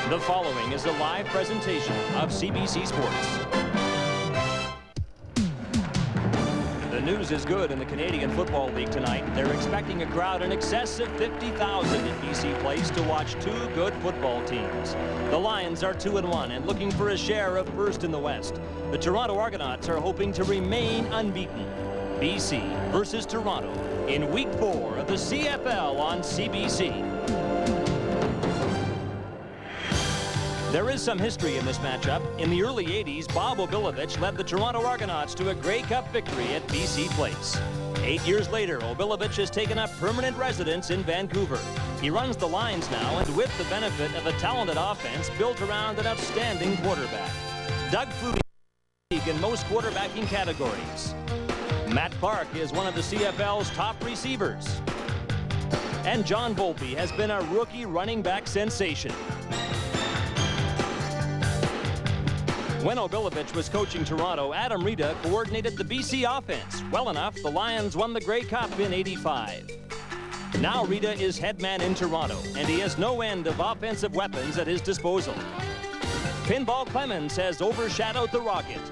The following is a live presentation of CBC Sports. The news is good in the Canadian Football League tonight. They're expecting a crowd in excess of 50,000 at BC Place to watch two good football teams. The Lions are 2-1 and looking for a share of first in the West. The Toronto Argonauts are hoping to remain unbeaten. BC versus Toronto in Week 4 of the CFL on CBC. There is some history in this matchup. In the early 80s, Bob Obilovich led the Toronto Argonauts to a Grey Cup victory at BC Place. 8 years later, Obilovich has taken up permanent residence in Vancouver. He runs the Lions now, and with the benefit of a talented offense built around an outstanding quarterback. Doug Flutie in most quarterbacking categories. Matt Clark is one of the CFL's top receivers. And John Volpe has been a rookie running back sensation. When Obilovich was coaching Toronto, Adam Rita coordinated the BC offense. Well enough, the Lions won the Grey Cup in '85. Now Rita is head man in Toronto, and he has no end of offensive weapons at his disposal. Pinball Clemens has overshadowed the Rocket,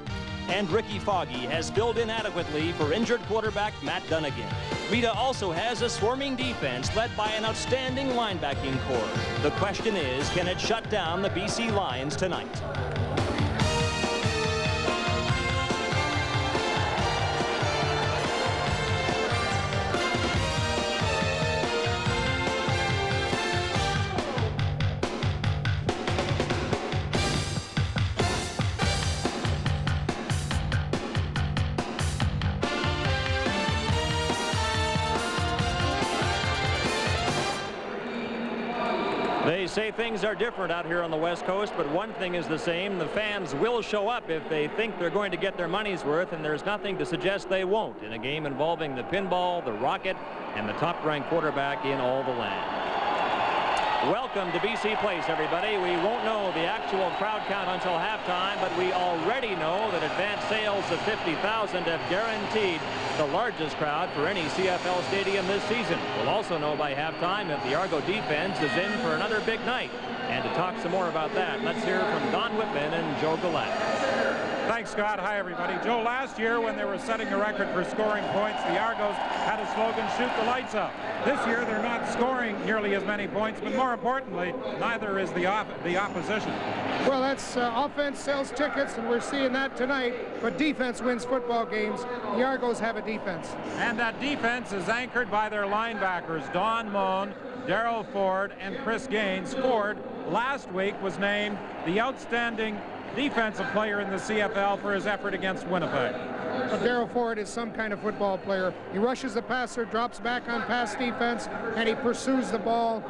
and Ricky Foggy has filled in adequately for injured quarterback Matt Dunnigan. Rita also has a swarming defense led by an outstanding linebacking core. The question is, can it shut down the BC Lions tonight? They say things are different out here on the West Coast, but one thing is the same. The fans will show up if they think they're going to get their money's worth, and there's nothing to suggest they won't in a game involving the Pinball, the Rocket, and the top-ranked quarterback in all the land. Welcome to BC Place, everybody. We won't know the actual crowd count until halftime, but we already know that advanced sales of 50,000 have guaranteed the largest crowd for any CFL stadium this season. We'll also know by halftime if the Argo defense is in for another big night. And to talk some more about that, let's hear from Don Whitman and Joe Gallat. Thanks, Scott. Hi, everybody. Joe, last year when they were setting a record for scoring points, the Argos had a slogan, shoot the lights out. This year, they're not scoring nearly as many points, but more importantly, neither is the opposition. Well, that's offense sells tickets, and we're seeing that tonight, but defense wins football games. The Argos have a defense. And that defense is anchored by their linebackers, Don Moan, Darrell Ford, and Chris Gaines. Ford, last week, was named the outstanding defensive player in the CFL for his effort against Winnipeg. Darrell Ford is some kind of football player. He rushes the passer, drops back on pass defense, and he pursues the ball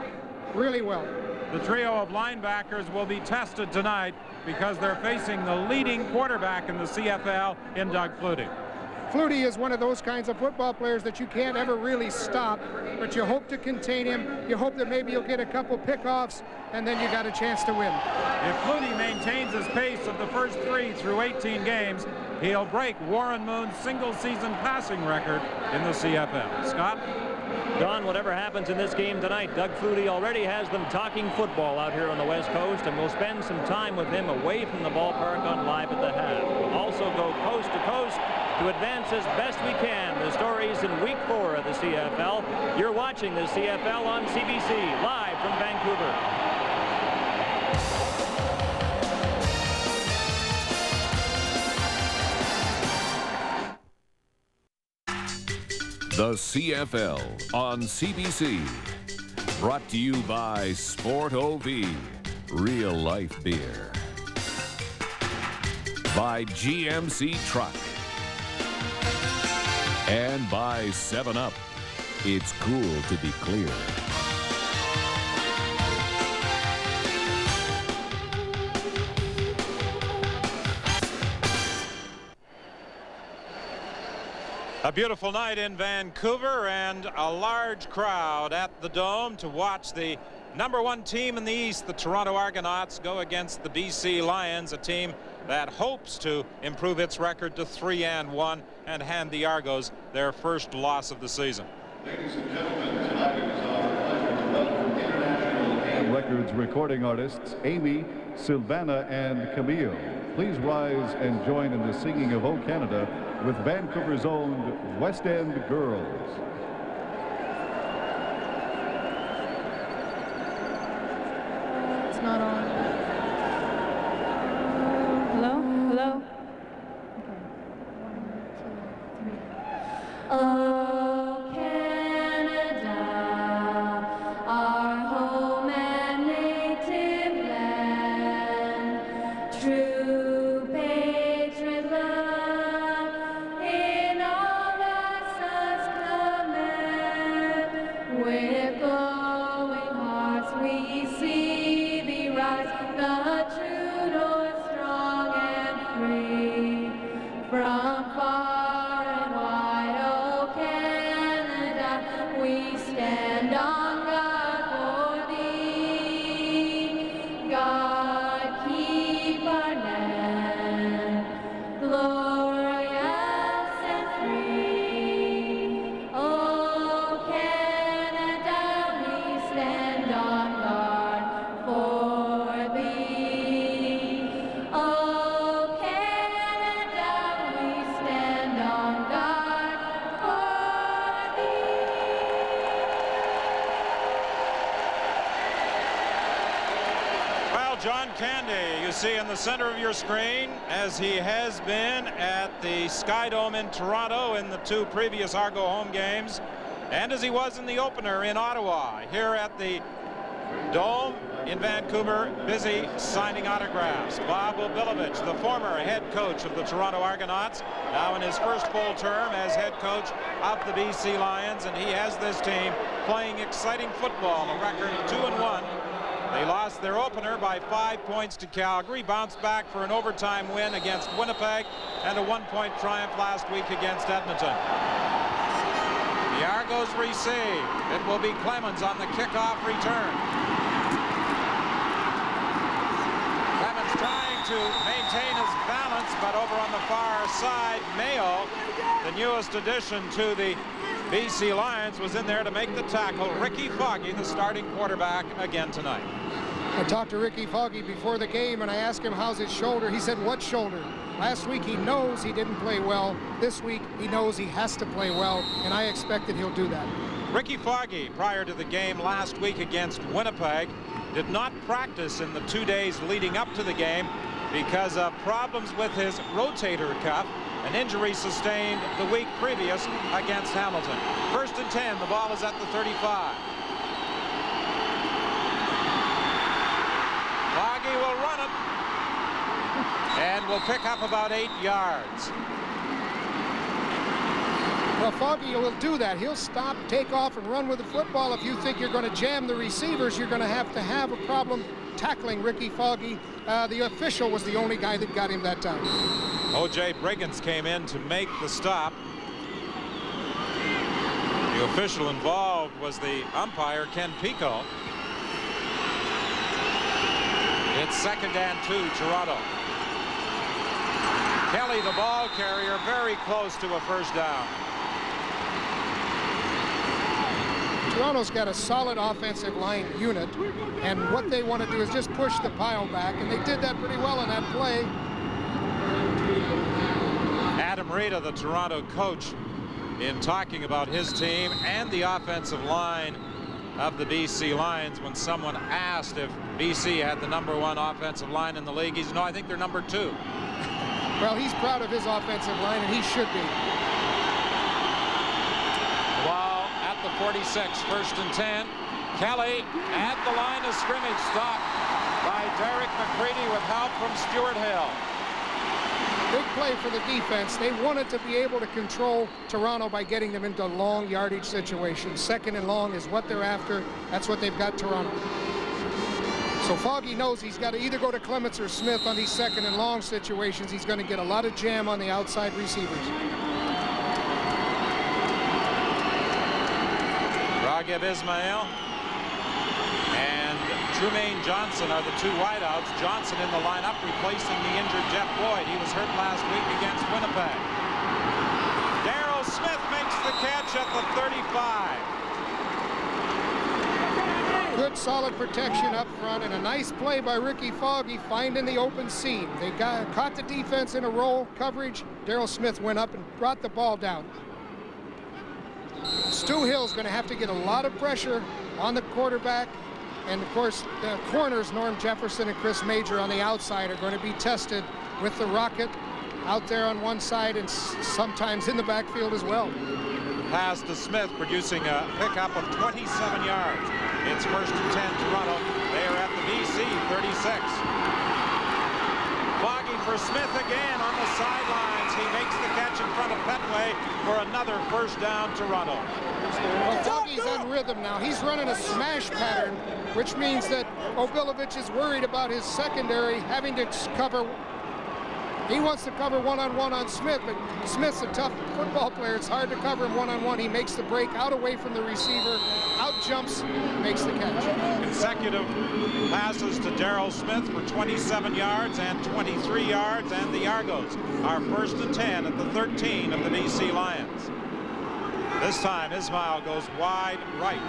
really well. The trio of linebackers will be tested tonight because they're facing the leading quarterback in the CFL in Doug Flutie. Flutie is one of those kinds of football players that you can't ever really stop, but you hope to contain him. You hope that maybe you'll get a couple pickoffs, and then you got a chance to win. If Flutie maintains his pace of the first 3 through 18 games, he'll break Warren Moon's single-season passing record in the CFL. Scott? Don, whatever happens in this game tonight, Doug Flutie already has them talking football out here on the West Coast, and we'll spend some time with him away from the ballpark on Live at the Half. We'll also go coast to coast to advance as best we can the stories in Week 4 of the CFL. You're watching the CFL on CBC, live from Vancouver. The CFL on CBC. Brought to you by Sport OV, real life beer. By GMC Truck. And by 7-Up. It's cool to be clear. A beautiful night in Vancouver and a large crowd at the Dome to watch the #1 team in the East, the Toronto Argonauts, go against the BC Lions, a team that hopes to improve its record to 3-1 and hand the Argos their first loss of the season. Ladies and gentlemen, tonight it is our pleasure to welcome international Records recording artists Amy, Sylvana, and Camille. Please rise and join in the singing of O Canada with Vancouver's own West End Girls. It's not on. Hello? Hello? Okay. 1, 2, 3. Oh, Canada, our home and native land, true patriot love in all us command. With glowing hearts we see thee rise, the true north, strong and free. From far and wide, oh Canada, we stand on guard for thee. God keep our land glorious and free. Oh Canada, we stand on guard for thee. Oh Canada, we stand on guard for thee. Well, John Candy, you see in the center of your screen, as he has been at the Sky Dome in Toronto in the 2 previous Argo home games, and as he was in the opener in Ottawa, here at the Dome in Vancouver, busy signing autographs. Bob Obilovich, the former head coach of the Toronto Argonauts, now in his first full term as head coach of the BC Lions, and he has this team playing exciting football, a record of 2-1. They lost their opener by 5 points to Calgary, bounced back for an overtime win against Winnipeg, and a 1-point triumph last week against Edmonton. The Argos receive. It will be Clemens on the kickoff return. Clemens trying to maintain his balance, but over on the far side, Mayo, the newest addition to the BC Lions, was in there to make the tackle. Ricky Foggy, the starting quarterback, again tonight. I talked to Ricky Foggy before the game, and I asked him how's his shoulder. He said, what shoulder? Last week he knows he didn't play well. This week he knows he has to play well, and I expect that he'll do that. Ricky Foggy, prior to the game last week against Winnipeg, did not practice in the 2 days leading up to the game because of problems with his rotator cuff, an injury sustained the week previous against Hamilton. 1st and 10, the ball is at the 35. Foggy will run it and will pick up about 8 yards. Well, Foggy will do that. He'll stop, take off, and run with the football. If you think you're going to jam the receivers, you're going to have a problem tackling Ricky Foggy. The official was the only guy that got him that time. O.J. Briggins came in to make the stop. The official involved was the umpire, Ken Pico. It's 2nd and 2, Toronto. Kelly, the ball carrier, very close to a first down. Toronto's got a solid offensive line unit, and what they want to do is just push the pile back, and they did that pretty well in that play. Adam Rita, the Toronto coach, in talking about his team and the offensive line of the BC Lions, when someone asked if BC had the #1 offensive line in the league, he said, no, I think they're #2. Well, he's proud of his offensive line, and he should be. Ball at the 46, 1st and 10. Kelly at the line of scrimmage, stopped by Derek McCready with help from Stuart Hill. Big play for the defense. They wanted to be able to control Toronto by getting them into long yardage situations. 2nd and long is what they're after. That's what they've got Toronto. So Foggy knows he's got to either go to Clements or Smith on these 2nd and long situations. He's going to get a lot of jam on the outside receivers. Raghib Ismail and Trumaine Johnson are the 2 wideouts. Johnson in the lineup replacing the injured Jeff Boyd. He was hurt last week against Winnipeg. Darrell Smith makes the catch at the 35. good solid protection up front and a nice play by Ricky Foggy finding the open seam. They caught the defense in a roll coverage. Darrell Smith went up and brought the ball down. Stu Hill's going to have to get a lot of pressure on the quarterback. And of course, the corners, Norm Jefferson and Chris Major on the outside, are going to be tested with the Rocket out there on one side and sometimes in the backfield as well. Pass to Smith, producing a pickup of 27 yards. It's 1st and 10 Toronto. They are at the BC 36. Foggy for Smith again on the sidelines. He makes the catch in front of Petway for another 1st down Toronto. Well, Foggy's on rhythm now. He's running a smash pattern, which means that Obilovich is worried about his secondary having to cover. He wants to cover one-on-one on Smith, but Smith's a tough football player. It's hard to cover him one-on-one. He makes the break out away from the receiver, out jumps, makes the catch. Consecutive passes to Darrell Smith for 27 yards and 23 yards, and the Argos are 1st and 10 at the 13 of the BC Lions. This time Ismail goes wide right.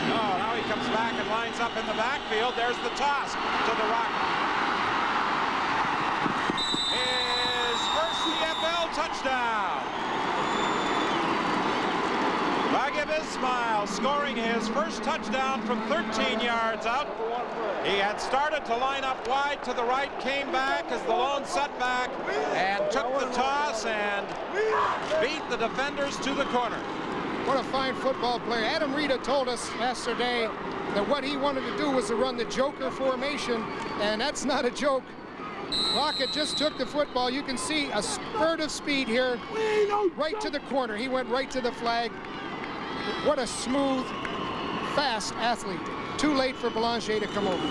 Oh, now he comes back and lines up in the backfield. There's the toss to the Rocket. Touchdown. Ragib Ismail scoring his 1st touchdown from 13 yards out. He had started to line up wide to the right, came back as the lone setback, and took the toss and beat the defenders to the corner. What a fine football player. Adam Rita told us yesterday that what he wanted to do was to run the Joker formation, and that's not a joke. Rocket just took the football. You can see a spurt of speed here, right to the corner. He went right to the flag. What a smooth, fast athlete. Too late for Belanger to come over.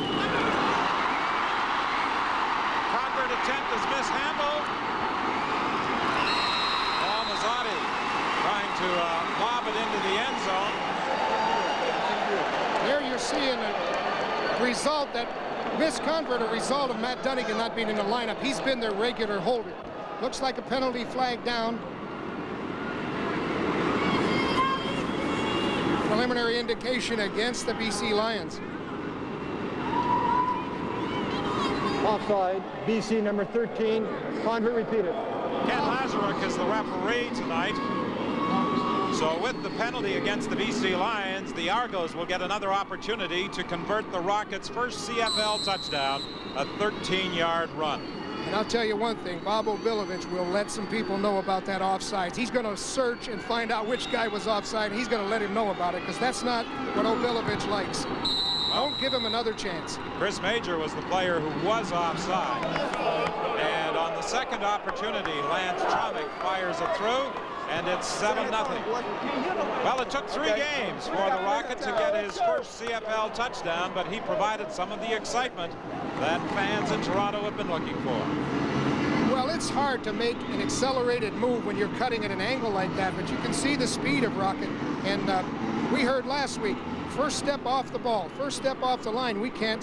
Convert attempt is mishandled. Al-Mazadi trying to lob it into the end zone. There you're seeing a result that misconvert, a result of Matt Dunnigan not being in the lineup. He's been their regular holder. Looks like a penalty flag down. Preliminary indication against the BC Lions. Offside, BC number 13, convert repeated. Ken Lazaruk is the referee tonight. So with the penalty against the BC Lions, the Argos will get another opportunity to convert the Rockets' 1st CFL touchdown, a 13-yard run. And I'll tell you one thing, Bob Obilovich will let some people know about that offsides. He's going to search and find out which guy was offside, and he's going to let him know about it, because that's not what Obilovich likes. Don't give him another chance. Chris Major was the player who was offside. And on the second opportunity, Lance Chomick fires it through. And it's 7-0. Well, it took 3 games for the Rocket to get his 1st CFL touchdown, but he provided some of the excitement that fans in Toronto have been looking for. Well, it's hard to make an accelerated move when you're cutting at an angle like that, but you can see the speed of Rocket. And we heard last week, first step off the ball, first step off the line. We can't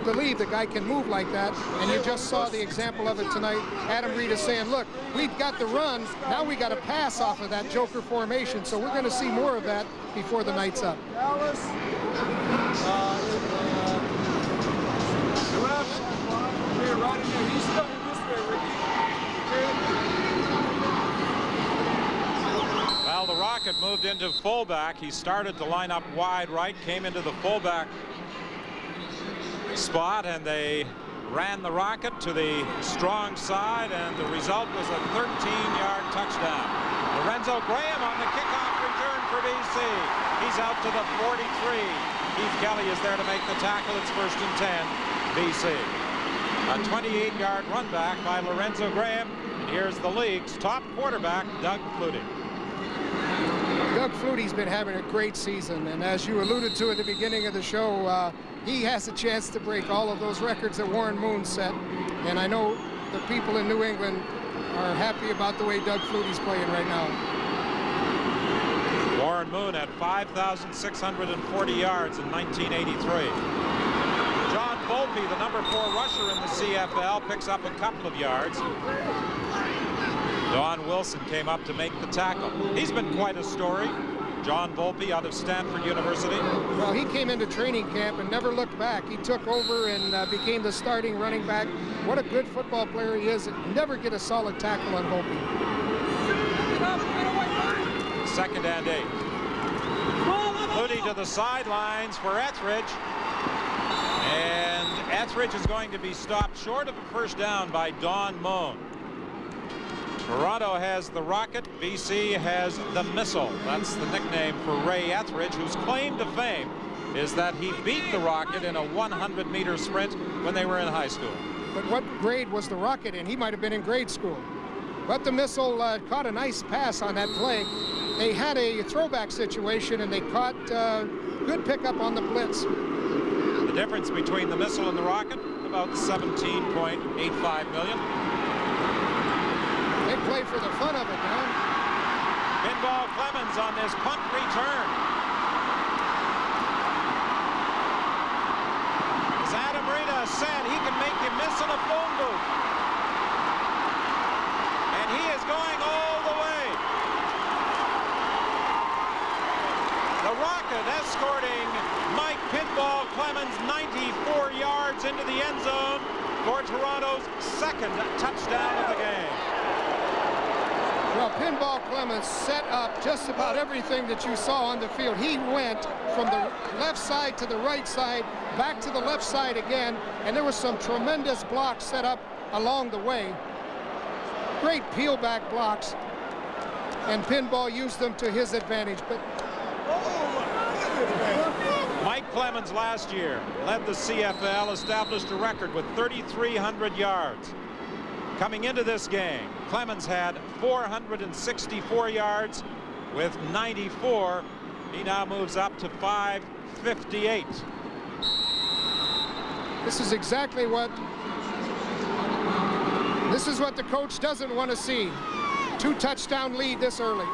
believe the guy can move like that, and you just saw the example of it tonight. Adam Reed is saying, look, we've got the run, now we got to pass off of that Joker formation, so we're going to see more of that before the night's up. Well, the Rocket moved into fullback. He started to line up wide right, came into the fullback spot, and they ran the Rocket to the strong side, and the result was a 13-yard touchdown. Lorenzo Graham on the kickoff return for BC. He's out to the 43. Keith Kelly is there to make the tackle. It's 1st and 10, BC. A 28-yard run back by Lorenzo Graham. And here's the league's top quarterback, Doug Flutie. Doug Flutie's been having a great season, and as you alluded to at the beginning of the show, he has a chance to break all of those records that Warren Moon set. And I know the people in New England are happy about the way Doug Flutie's playing right now. Warren Moon had 5,640 yards in 1983. John Volpe, the number 4 rusher in the CFL, picks up a couple of yards. Don Wilson came up to make the tackle. He's been quite a story. John Volpe out of Stanford University. Well, he came into training camp and never looked back. He took over and became the starting running back. What a good football player he is. Never get a solid tackle on Volpe. 2nd and 8. Flutie to the sidelines for Etheridge. And Etheridge is going to be stopped short of a first down by Don Moan. Toronto has the Rocket. BC has the Missile. That's the nickname for Ray Etheridge, whose claim to fame is that he beat the Rocket in a 100-meter sprint when they were in high school. But what grade was the Rocket in? He might have been in grade school. But the Missile caught a nice pass on that play. They had a throwback situation, and they caught good pickup on the blitz. The difference between the Missile and the Rocket, about $17.85 million. They play for the fun of it, Don. Pinball Clemens on this punt return. As Adam Rita said, he can make you miss in a phone booth. And he is going all the way. The Rocket escorting Mike Pinball Clemens 94 yards into the end zone for Toronto's 2nd touchdown of the game. Well, Pinball Clemens set up just about everything that you saw on the field. He went from the left side to the right side, back to the left side again, and there was some tremendous blocks set up along the way. Great peel-back blocks, and Pinball used them to his advantage. But Mike Clemens last year led the CFL, established a record with 3,300 yards. Coming into this game, Clemens had 464 yards with 94. He now moves up to 558. this is exactly what the coach doesn't want to see. 2-touchdown lead this early.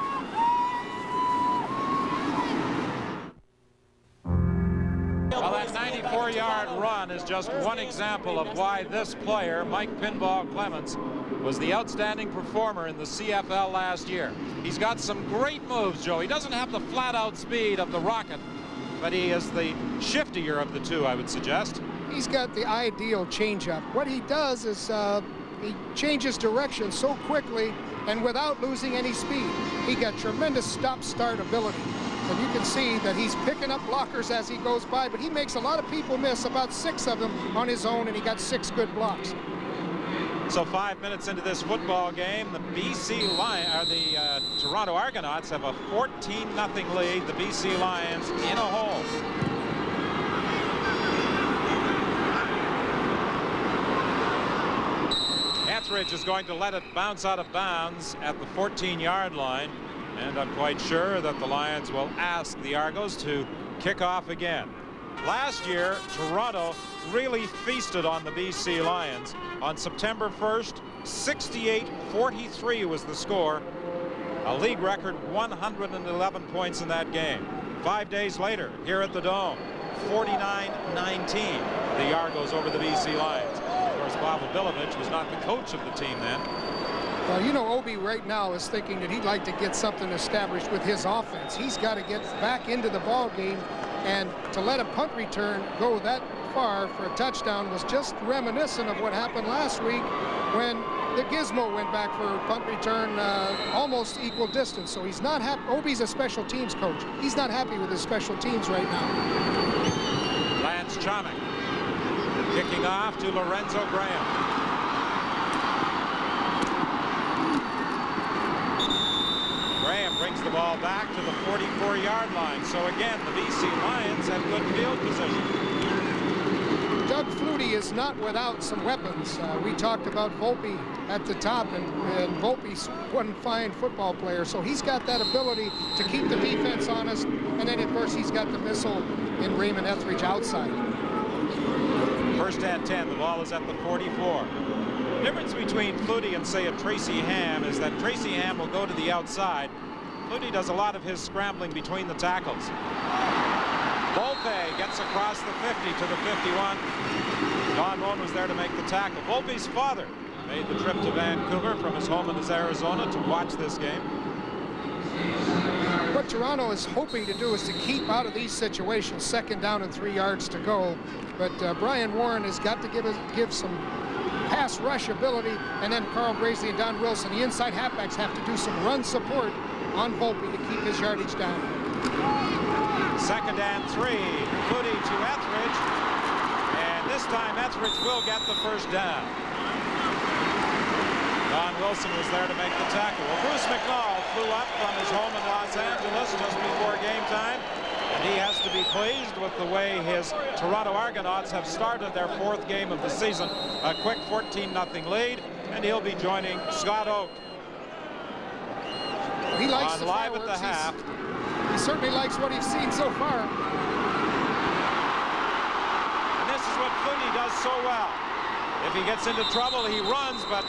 Well, that 94-yard run is just one example of why this player, Mike Pinball Clemens, was the outstanding performer in the CFL last year. He's got some great moves, Joe. He doesn't have the flat-out speed of the Rocket, but he is the shiftier of the two, I would suggest. He's got the ideal changeup. What he does is he changes direction so quickly and without losing any speed. He got tremendous stop-start ability. And you can see that he's picking up blockers as he goes by, but he makes a lot of people miss, about 6 of them on his own, and he got 6 good blocks. So 5 minutes into this football game, the Toronto Argonauts have a 14-0 lead. The BC Lions in a hole. Etheridge is going to let it bounce out of bounds at the 14-yard line. And I'm quite sure that the Lions will ask the Argos to kick off again. Last year, Toronto really feasted on the BC Lions. On September 1st, 68-43 was the score. A league record 111 points in that game. 5 days later, here at the Dome, 49-19, the Argos over the BC Lions. Of course, Pavel Bilovich was not the coach of the team then. Well, you know, Obi right now is thinking that he'd like to get something established with his offense. He's got to get back into the ball game, and to let a punt return go that far for a touchdown was just reminiscent of what happened last week when the Gizmo went back for a punt return almost equal distance. So he's not happy. Obi's a special teams coach. He's not happy with his special teams right now. Lance Chomick kicking off to Lorenzo Graham. Brings the ball back to the 44-yard line. So again, the BC Lions have good field position. Doug Flutie is not without some weapons. We talked about Volpe at the top, and Volpe's one fine football player. So he's got that ability to keep the defense honest. And then, of course, he's got the missile in Raymond Etheridge outside. First and 10. The ball is at the 44. The difference between Flutie and, say, a Tracy Ham is that Tracy Ham will go to the outside. Flutie does a lot of his scrambling between the tackles. Volpe gets across the 50 to the 51. Don Moan was there to make the tackle. Volpe's father made the trip to Vancouver from his home in Arizona to watch this game. What Toronto is hoping to do is to keep out of these situations, 2nd down and 3 yards to go. But Brian Warren has got to give some pass rush ability, and then Carl Graysley and Don Wilson, the inside halfbacks, have to do some run support on Volpe to keep his yardage down. 2nd and 3. Flutie to Etheridge, and this time Etheridge will get the first down. Don Wilson was there to make the tackle. Well, Bruce McNall flew up from his home in Los Angeles just before game time, and he has to be pleased with the way his Toronto Argonauts have started their 4th game of the season. A quick 14-0 lead, and he'll be joining Scott Oak. He likes on the Live at fireworks. the half. He certainly likes what he's seen so far. And this is what Flutie does so well. If he gets into trouble, he runs, but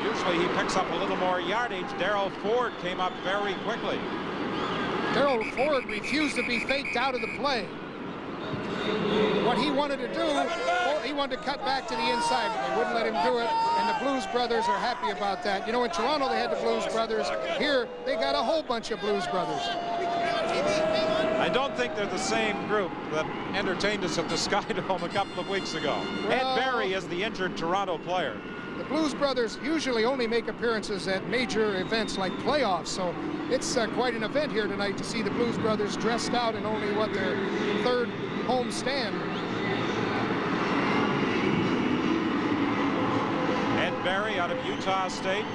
usually he picks up a little more yardage. Darryl Ford came up very quickly. Darryl Ford refused to be faked out of the play. What he wanted to do, he wanted to cut back to the inside, but they wouldn't let him do it, and the Blues Brothers are happy about that. You know, in Toronto they had the Blues Brothers. Here they got a whole bunch of Blues Brothers. I don't think they're the same group that entertained us at the Skydome a couple of weeks ago. Well, Ed Berry is the injured Toronto player. The Blues Brothers usually only make appearances at major events like playoffs, so it's quite an event here tonight to see the Blues Brothers dressed out in only, what, their 3rd home stand. Ed Berry out of Utah State,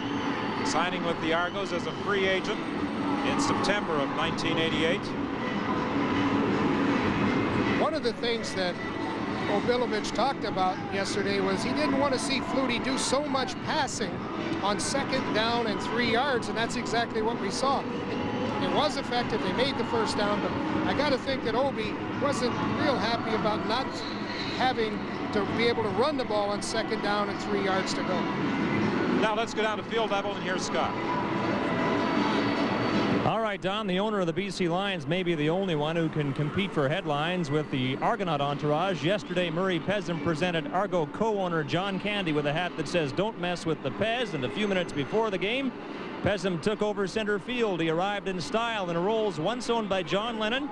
signing with the Argos as a free agent in September of 1988. One of the things that Obilovich talked about yesterday was he didn't want to see Flutie do so much passing on 2nd down and 3 yards, and that's exactly what we saw. It was effective. They made the first down, but I got to think that Obi wasn't real happy about not having to be able to run the ball on 2nd down and 3 yards to go. Now let's go down to field level, and here's Scott. All right, Don, the owner of the BC Lions may be the only one who can compete for headlines with the Argonaut entourage. Yesterday, Murray Pezim presented Argo co-owner John Candy with a hat that says, "Don't mess with the Pez," and a few minutes before the game, Pezim took over center field. He arrived in style in roles once owned by John Lennon.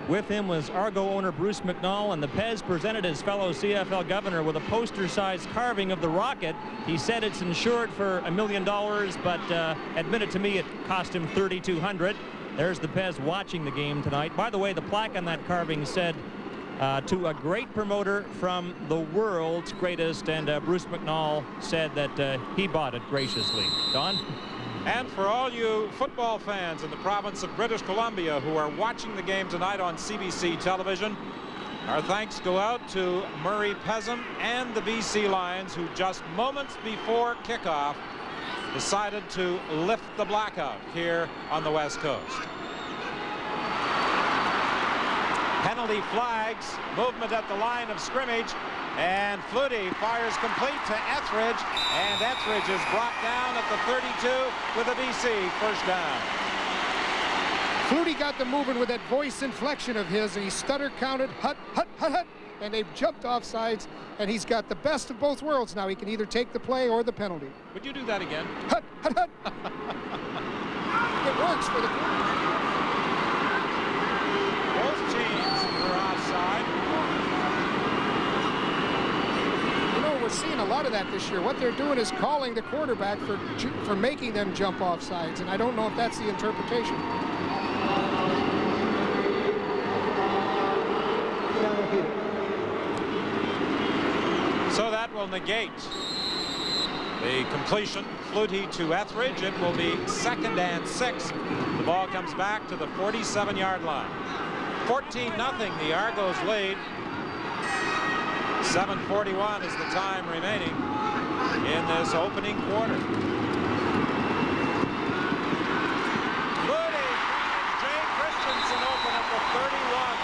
With him was Argo owner Bruce McNall, and the Pez presented his fellow CFL governor with a poster-sized carving of the Rocket. He said it's insured for $1 million, but admitted to me it cost him $3,200. There's the Pez watching the game tonight. By the way, the plaque on that carving said, to a great promoter from the world's greatest, and Bruce McNall said that he bought it graciously. Don? And for all you football fans in the province of British Columbia who are watching the game tonight on CBC television, our thanks go out to Murray Pezim and the BC Lions, who just moments before kickoff decided to lift the blackout here on the West Coast. Penalty flags, movement at the line of scrimmage, and Flutie fires complete to Etheridge, and Etheridge is brought down at the 32 with a BC first down. Flutie got them moving with that voice inflection of his, and he stutter counted, hut, hut, hut, hut, and they've jumped off sides, and he's got the best of both worlds now. He can either take the play or the penalty. Would you do that again? Hut, hut, hut. It works for the Both teams are offside. You know, we're seeing a lot of that this year. What they're doing is calling the quarterback for making them jump off sides, and I don't know if that's the interpretation. So that will negate the completion. Flutie to Etheridge. It will be 2nd and 6. The ball comes back to the 47-yard line. 14-0, the Argos lead. 7:41 is the time remaining in this opening quarter. Flutie finds Jay Christensen open at the 31.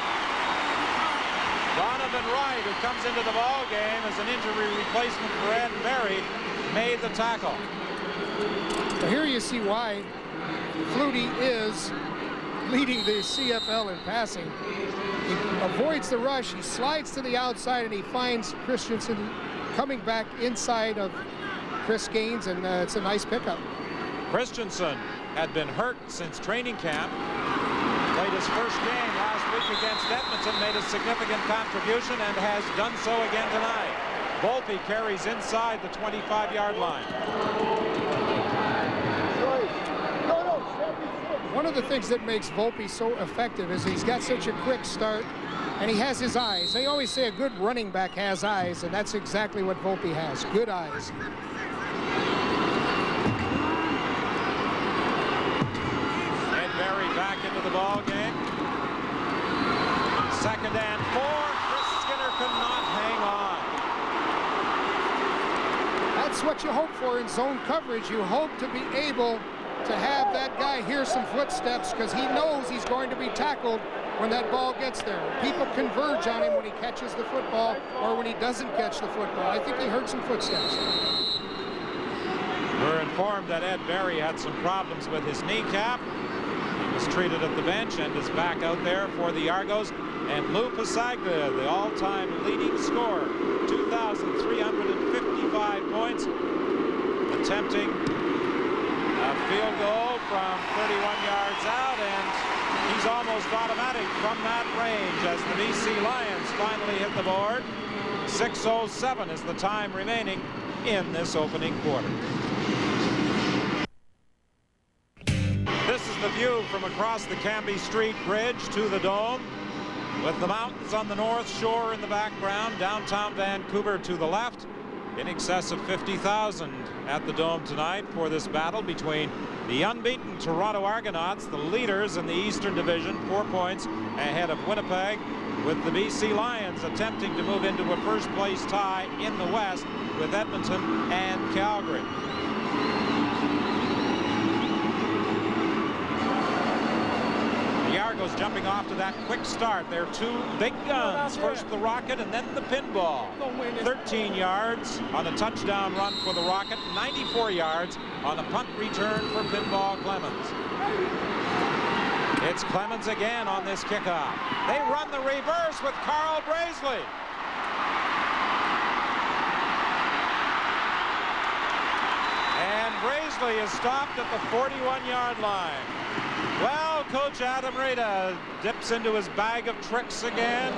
Donovan Wright, who comes into the ball game as an injury replacement for Ed Berry, made the tackle. So here you see why Flutie is leading the CFL in passing. He avoids the rush, he slides to the outside, and he finds Christensen coming back inside of Chris Gaines, and it's a nice pickup. Christensen had been hurt since training camp. his first game last week against Edmonton, made a significant contribution and has done so again tonight. Volpe carries inside the 25-yard line. One of the things that makes Volpe so effective is he's got such a quick start, and he has his eyes. They always say a good running back has eyes, and that's exactly what Volpe has, good eyes. Ed Berry back into the ball game. 2nd and 4. Chris Skinner could not hang on. That's what you hope for in zone coverage. You hope to be able to have that guy hear some footsteps, because he knows he's going to be tackled when that ball gets there. People converge on him when he catches the football or when he doesn't catch the football. I think he heard some footsteps. We're informed that Ed Berry had some problems with his kneecap. He was treated at the bench and is back out there for the Argos. And Lou Pasaglia, the all-time leading scorer, 2,355 points, attempting a field goal from 31 yards out, and he's almost automatic from that range as the BC Lions finally hit the board. 6:07 is the time remaining in this opening quarter. This is the view from across the Cambie Street Bridge to the Dome, with the mountains on the north shore in the background, downtown Vancouver to the left. In excess of 50,000 at the Dome tonight for this battle between the unbeaten Toronto Argonauts, the leaders in the Eastern Division, 4 points ahead of Winnipeg, with the BC Lions attempting to move into a first-place tie in the West with Edmonton and Calgary. The Argos jumping off to that quick start. They're two big guns. First the rocket and then the pinball. 13 yards on a touchdown run for the rocket. 94 yards on a punt return for Pinball Clemens. It's Clemens again on this kickoff. They run the reverse with Carl Braisley. And Braisley is stopped at the 41-yard line. Well, Coach Adam Rita dips into his bag of tricks again.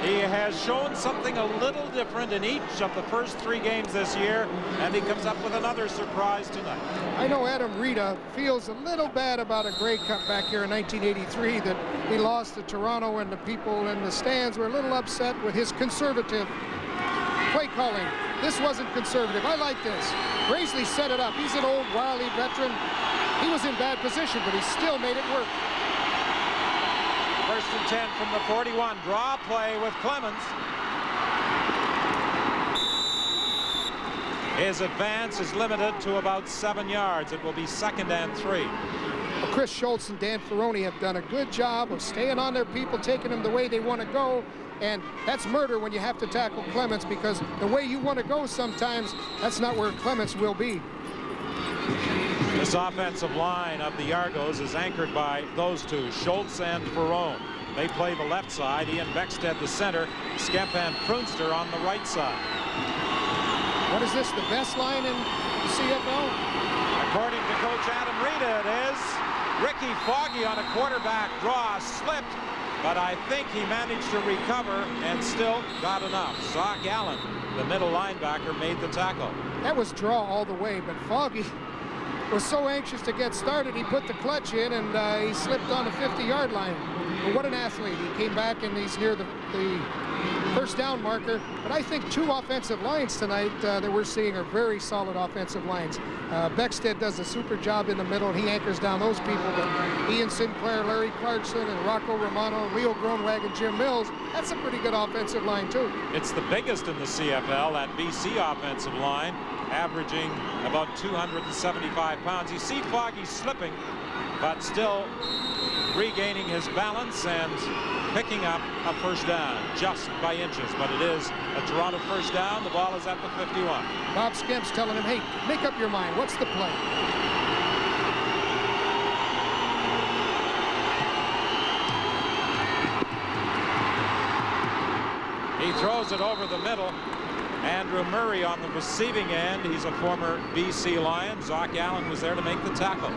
He has shown something a little different in each of the first 3 games this year, and he comes up with another surprise tonight. I know Adam Rita feels a little bad about a Grey Cup back here in 1983 that he lost to Toronto, and the people in the stands were a little upset with his conservative play calling. This wasn't conservative. I like this. Braisley set it up. He's an old, wily veteran. He was in bad position, but he still made it work. 1st and 10 from the 41. Draw play with Clemens. His advance is limited to about 7 yards. It will be 2nd and 3. Well, Chris Schultz and Dan Ferroni have done a good job of staying on their people, taking them the way they want to go. And that's murder when you have to tackle Clemens, because the way you want to go sometimes, that's not where Clemens will be. This offensive line of the Argos is anchored by those two, Schultz and Ferrone. They play the left side, Ian Beckstead the center, Skemp and Prunster on the right side. What is this, the best line in the CFL? According to Coach Adam Rita, it is. Ricky Foggy on a quarterback draw slipped, but I think he managed to recover and still got enough. Zoc Allen, the middle linebacker, made the tackle. That was draw all the way, but Foggy was so anxious to get started, he put the clutch in, and he slipped on the 50-yard line. But what an athlete. He came back, and he's near the first down marker. But I think 2 offensive lines tonight that we're seeing are very solid offensive lines. Beckstead does a super job in the middle, and he anchors down those people. But Ian Sinclair, Larry Clarkson, and Rocco Romano, Leo Groenweg, and Jim Mills, that's a pretty good offensive line, too. It's the biggest in the CFL, that BC offensive line, averaging about 275 pounds. You see Foggy slipping, but still regaining his balance and picking up a first down just by inches. But it is a Toronto first down. The ball is at the 51. Bob Skemp's telling him, hey, make up your mind. What's the play? He throws it over the middle. Andrew Murray on the receiving end. He's a former BC Lion. Zoc Allen was there to make the tackle.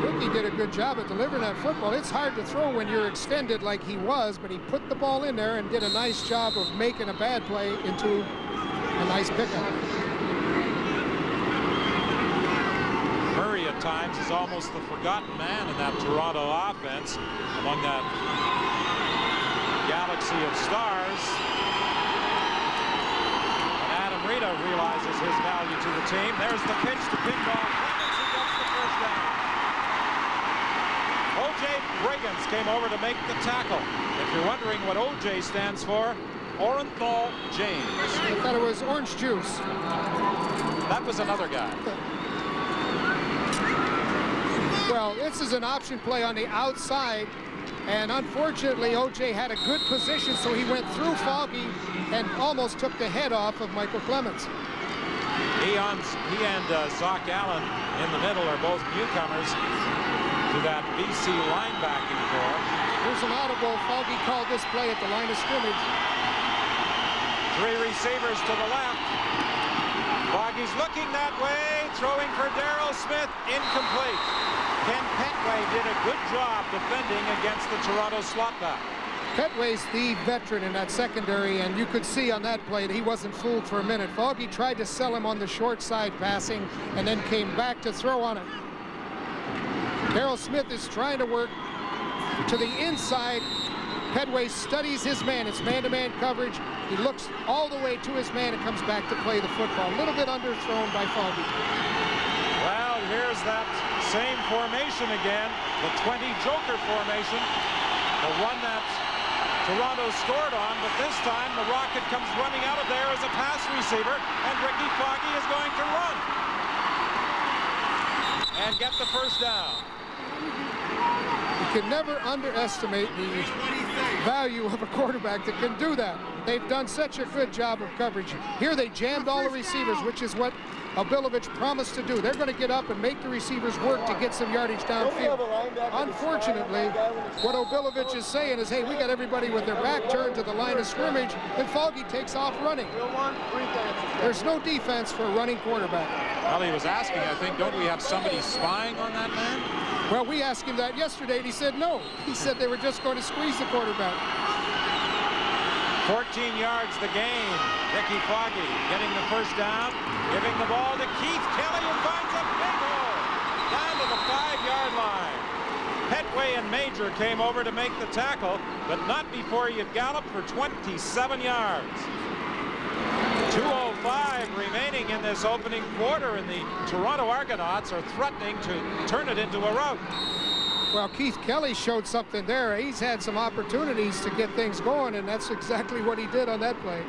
Good Foggy did a good job at delivering that football. It's hard to throw when you're extended like he was, but he put the ball in there and did a nice job of making a bad play into a nice pickup. Murray at times is almost the forgotten man in that Toronto offense among that galaxy of stars. And Adam Rita realizes his value to the team. There's the pitch to pinball. Clemens, he gets the first down. O.J. Briggins came over to make the tackle. If you're wondering what O.J. stands for, Orenthal James. I thought it was orange juice. That was another guy. Well, this is an option play on the outside, and unfortunately O.J. had a good position, so he went through Foggy and almost took the head off of Michael Clemens. He and Zach Allen in the middle are both newcomers to that BC linebacking corps. Here's an audible. Foggy called this play at the line of scrimmage. 3 receivers to the left. Foggy's looking that way, throwing for Darrell Smith, incomplete. Ken Petway did a good job defending against the Toronto slot back. Petway's the veteran in that secondary, and you could see on that play that he wasn't fooled for a minute. Foggy tried to sell him on the short side passing and then came back to throw on it. Darrell Smith is trying to work to the inside. Petway studies his man. It's man-to-man coverage. He looks all the way to his man and comes back to play the football. A little bit underthrown by Foggy. Well, here's that same formation again, the 20 joker formation, the one that Toronto scored on, but this time the Rocket comes running out of there as a pass receiver, and Ricky Foggy is going to run and get the first down. You can never underestimate the value of a quarterback that can do that. They've done such a good job of coverage. Here they jammed all the receivers, which is what Obilovich promised to do. They're going to get up and make the receivers work to get some yardage downfield. Unfortunately, what Obilovich is saying is, hey, we got everybody with their back turned to the line of scrimmage, and Foggy takes off running. There's no defense for a running quarterback. Well, he was asking, I think, don't we have somebody spying on that man? Well, we asked him that yesterday, and he said no. He said they were just going to squeeze the quarterback. 14 yards the gain. Ricky Foggy getting the first down, giving the ball to Keith Kelly, who finds a big hole down to the 5-yard line. Petway and Major came over to make the tackle, but not before he had galloped for 27 yards. 2:05 remaining in this opening quarter, and the Toronto Argonauts are threatening to turn it into a rout. Well, Keith Kelly showed something there. He's had some opportunities to get things going, and that's exactly what he did on that play.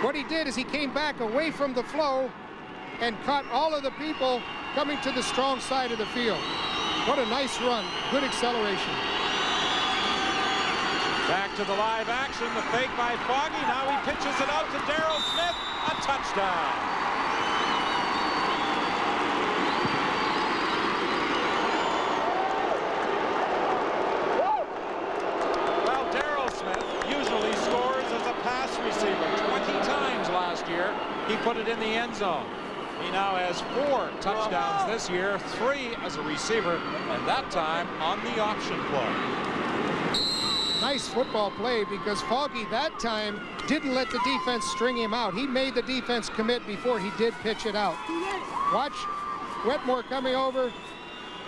What he did is he came back away from the flow and caught all of the people coming to the strong side of the field. What a nice run. Good acceleration. Back to the live action, the fake by Foggy. Now he pitches it out to Darrell Smith. A touchdown. Well, Darrell Smith usually scores as a pass receiver. 20 times last year, he put it in the end zone. He now has 4 touchdowns this year, 3 as a receiver, and that time on the option play. Nice football play, because Foggy that time didn't let the defense string him out. He made the defense commit before he did pitch it out. Watch Wetmore coming over.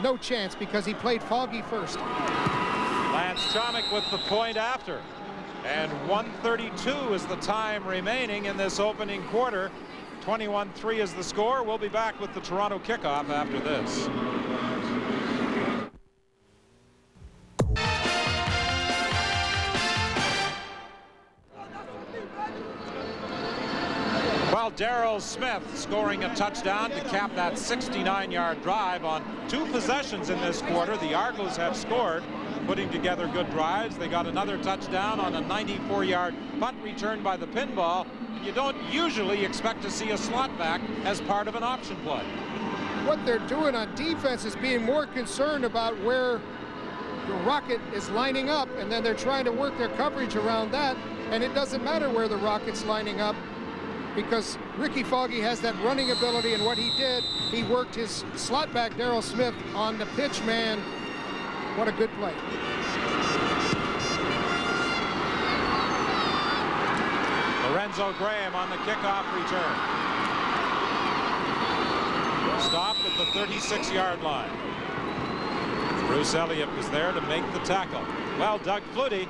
No chance, because he played Foggy first. Lance Chomick with the point after. And 1:32 is the time remaining in this opening quarter. 21-3 is the score. We'll be back with the Toronto kickoff after this. Well, Darrell Smith scoring a touchdown to cap that 69-yard drive on 2 possessions in this quarter. The Argos have scored, putting together good drives. They got another touchdown on a 94-yard punt return by the pinball. You don't usually expect to see a slot back as part of an option play. What they're doing on defense is being more concerned about where the Rocket is lining up, and then they're trying to work their coverage around that, and it doesn't matter where the Rocket's lining up. because Ricky Foggy has that running ability, and what he did, he worked his slot back Darrell Smith on the pitch man. What a good play. Lorenzo Graham on the kickoff return. Stopped at the 36-yard line. Bruce Elliott was there to make the tackle. Well, Doug Flutie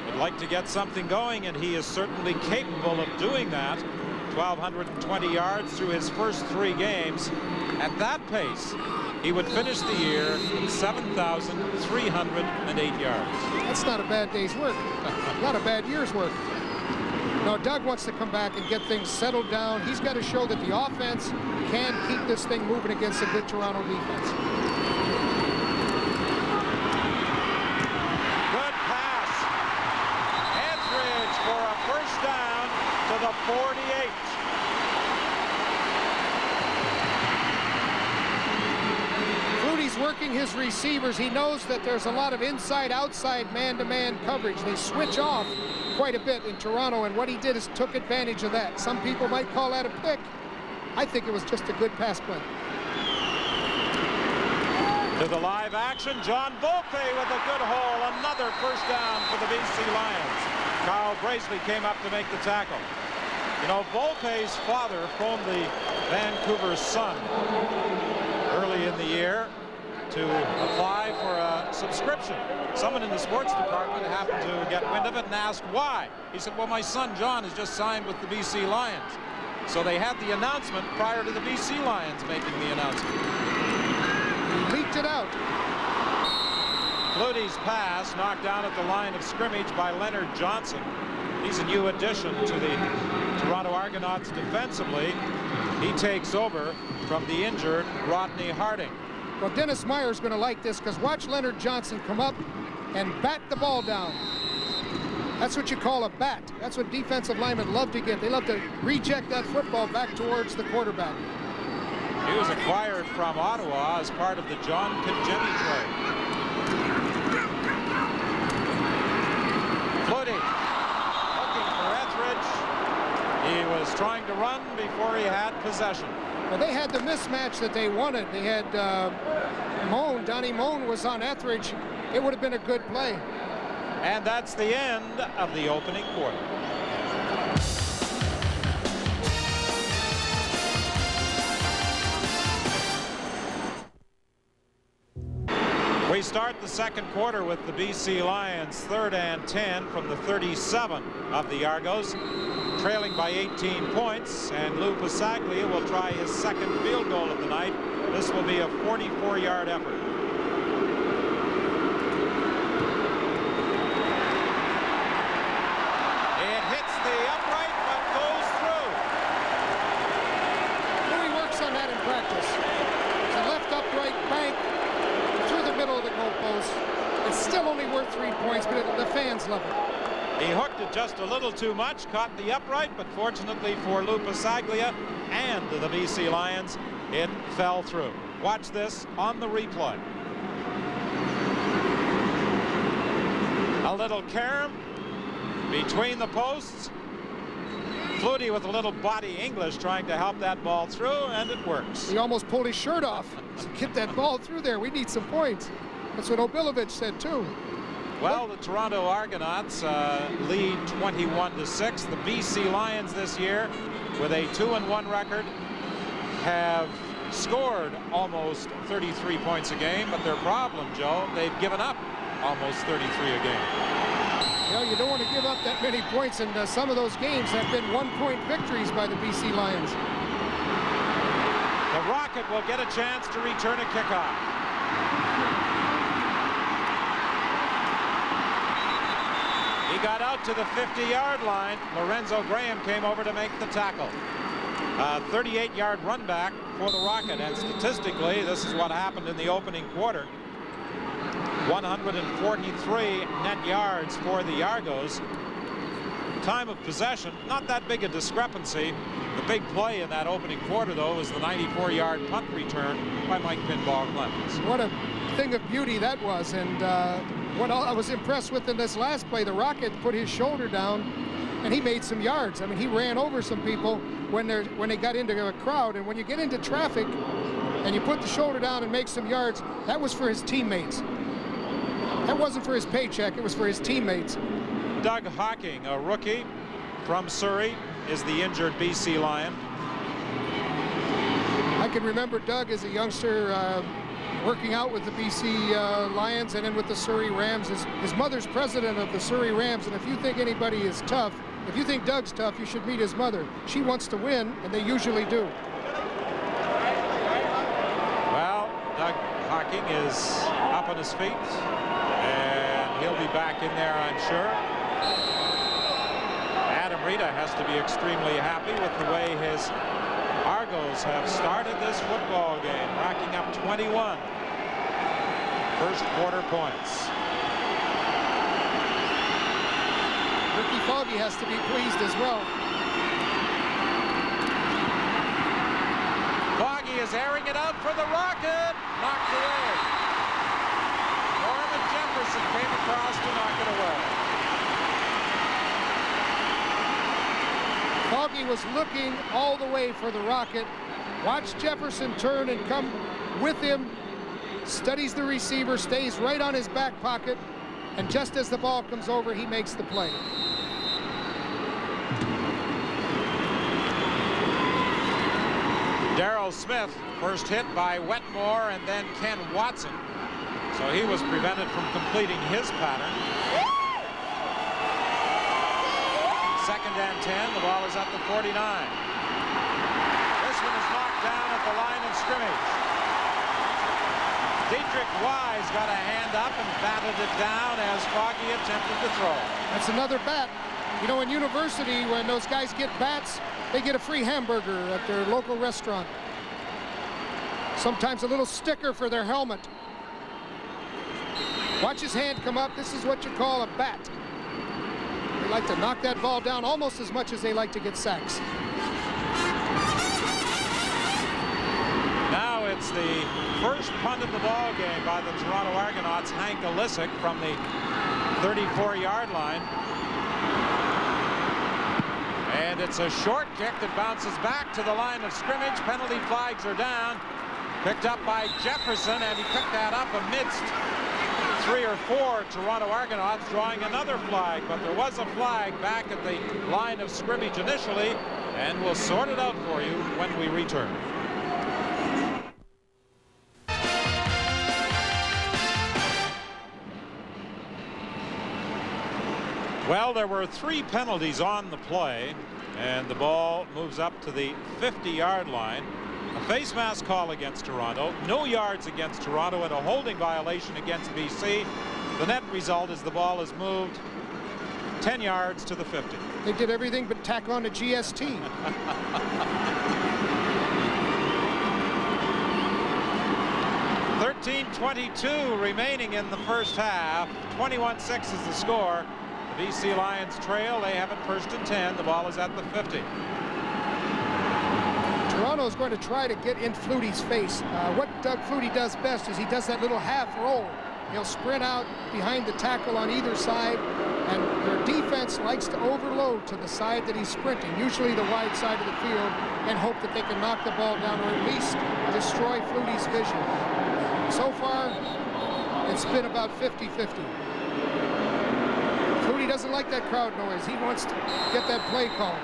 would like to get something going, and he is certainly capable of doing that. 1,220 yards through his first 3 games. At that pace, he would finish the year with 7,308 yards. That's not a bad day's work. Not a bad year's work. No, Doug wants to come back and get things settled down. He's got to show that the offense can keep this thing moving against a good Toronto defense. Good pass. Etheridge for a first down to the 48. Flutie's working his receivers. He knows that there's a lot of inside-outside man-to-man coverage. They switch off quite a bit in Toronto, and what he did is took advantage of that. Some people might call that a pick. I think it was just a good pass play. To the live action, John Volpe with a good hole. Another first down for the BC Lions. Carl Braisley came up to make the tackle. You know, Volpe's father phoned the Vancouver Sun early in the year to apply for a subscription. Someone in the sports department happened to get wind of it and asked why. He said, well, my son John has just signed with the BC Lions. So they had the announcement prior to the BC Lions making the announcement. He leaked it out. Flutie's pass knocked down at the line of scrimmage by Leonard Johnson. He's a new addition to the Toronto Argonauts defensively. He takes over from the injured Rodney Harding. Well, Dennis Meyer's going to like this, because watch Leonard Johnson come up and bat the ball down. That's what you call a bat. That's what defensive linemen love to get. They love to reject that football back towards the quarterback. He was acquired from Ottawa as part of the John Kajemi trade. Flutie looking for Etheridge. He was trying to run before he had possession. Well, they had the mismatch that they wanted. They had Moan. Donnie Moan was on Etheridge. It would have been a good play. And that's the end of the opening quarter. We start the second quarter with the BC Lions 3rd and 10 from the 37 of the Argos, trailing by 18 points, and Lou Pasaglia will try his second field goal of the night. This will be a 44-yard effort. It hits the upright but goes through. Louis works on that in practice. It's a left upright bank through the middle of the goalpost. It's still only worth 3 points, but the fans love it. He hooked it just a little too much, caught the upright, but fortunately for Lou Pasaglia and the BC Lions, it fell through. Watch this on the replay. A little carom between the posts. Flutie with a little body English trying to help that ball through, and it works. He almost pulled his shirt off to get that ball through there. We need some points. That's what Obilovich said, too. Well, the Toronto Argonauts lead 21-6. The BC Lions this year, with a 2-1 record, have scored almost 33 points a game, but their problem, Joe, they've given up almost 33 a game. Well, you don't want to give up that many points, and some of those games have been one-point victories by the BC Lions. The Rocket will get a chance to return a kickoff. He got out to the 50-yard line. Lorenzo Graham came over to make the tackle. 38-yard run back for the Rocket, and statistically, this is what happened in the opening quarter. 143 net yards for the Argos. Time of possession, not that big a discrepancy. The big play in that opening quarter, though, was the 94-yard punt return by Mike Pinball Clemens. What a thing of beauty that was, and what I was impressed with in this last play, the Rocket put his shoulder down and he made some yards. I mean, he ran over some people when they got into a crowd, and when you get into traffic and you put the shoulder down and make some yards, that was for his teammates. That wasn't for his paycheck, it was for his teammates. Doug Hocking, a rookie from Surrey, is the injured BC Lion. I can remember Doug as a youngster working out with the BC Lions and then with the Surrey Rams. His mother's president of the Surrey Rams, and if you think anybody is tough, if you think Doug's tough, you should meet his mother. She wants to win, and they usually do. Well, Doug Hocking is up on his feet, and he'll be back in there, I'm sure. Adam Rita has to be extremely happy with the way his Argos have started this football game, racking up 21 first quarter points. Ricky Foggy has to be pleased as well. Foggy is airing it out for the Rocket. Knocked away. Norman Jefferson came across to knock it away. Foggy was looking all the way for the Rocket. Watched Jefferson turn and come with him. Studies the receiver, stays right on his back pocket, and just as the ball comes over, he makes the play. Darrell Smith first hit by Wetmore and then Ken Watson. So he was prevented from completing his pattern. Second and 10, the ball is at the 49. This one is knocked down at the line of scrimmage. Dietrich Wise got a hand up and batted it down as Foggy attempted to throw. That's another bat. You know, in university, when those guys get bats, they get a free hamburger at their local restaurant. Sometimes a little sticker for their helmet. Watch his hand come up. This is what you call a bat. They like to knock that ball down almost as much as they like to get sacks. Now it's the first punt of the ball game by the Toronto Argonauts, Hank Alisic, from the 34-yard line. And it's a short kick that bounces back to the line of scrimmage. Penalty flags are down. Picked up by Jefferson, and he picked that up amidst 3 or 4 Toronto Argonauts drawing another flag. But there was a flag back at the line of scrimmage initially, and we'll sort it out for you when we return. Well, there were 3 penalties on the play, and the ball moves up to the 50-yard line. A face mask call against Toronto, no yards against Toronto, and a holding violation against BC. The net result is the ball is moved 10 yards to the 50. They did everything but tack on a GST. 13:22 remaining in the first half. 21-6 is the score. The BC Lions trail. They have it first and 10. The ball is at the 50. Toronto is going to try to get in Flutie's face. What Doug Flutie does best is he does that little half roll. He'll sprint out behind the tackle on either side, and their defense likes to overload to the side that he's sprinting, usually the wide side of the field, and hope that they can knock the ball down or at least destroy Flutie's vision. So far, it's been about 50-50. Flutie doesn't like that crowd noise. He wants to get that play called.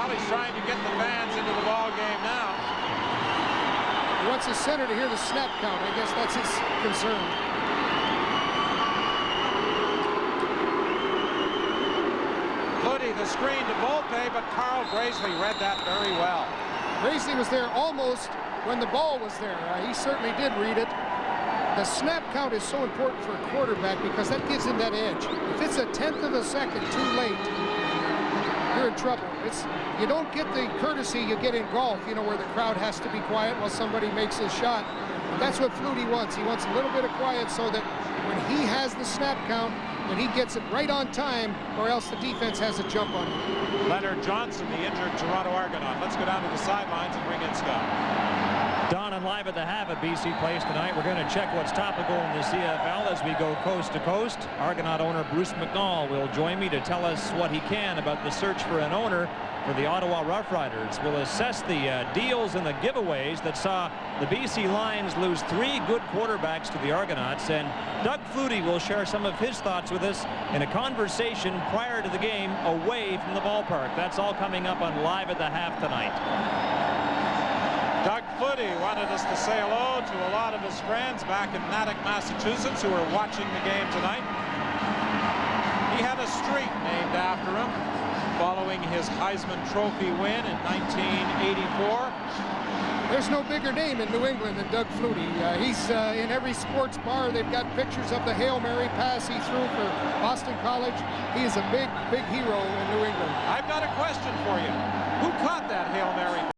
He's trying to get the fans into the ball game now. He wants his center to hear the snap count. I guess that's his concern. Flutie, the screen to Volpe, but Carl Graisley read that very well. Graisley was there almost when the ball was there. He certainly did read it. The snap count is so important for a quarterback because that gives him that edge. If it's a 1/10 of a second too late, you're in trouble. You don't get the courtesy you get in golf, you know, where the crowd has to be quiet while somebody makes his shot. But that's what Flutie wants. He wants a little bit of quiet so that when he has the snap count, that he gets it right on time, or else the defense has a jump on him. Leonard Johnson, the injured Toronto Argonaut. Let's go down to the sidelines and bring in Scott. Don and live at the half at BC Place tonight. We're going to check what's topical in the CFL as we go coast to coast. Argonaut owner Bruce McNall will join me to tell us what he can about the search for an owner for the Ottawa Roughriders. We'll assess the deals and the giveaways that saw the BC Lions lose 3 good quarterbacks to the Argonauts. And Doug Flutie will share some of his thoughts with us in a conversation prior to the game away from the ballpark. That's all coming up on Live at the Half tonight. Doug Flutie wanted us to say hello to a lot of his friends back in Natick, Massachusetts, who are watching the game tonight. He had a street named after him following his Heisman Trophy win in 1984. There's no bigger name in New England than Doug Flutie. He's in every sports bar. They've got pictures of the Hail Mary pass he threw for Boston College. He is a big, big hero in New England. I've got a question for you. Who caught that Hail Mary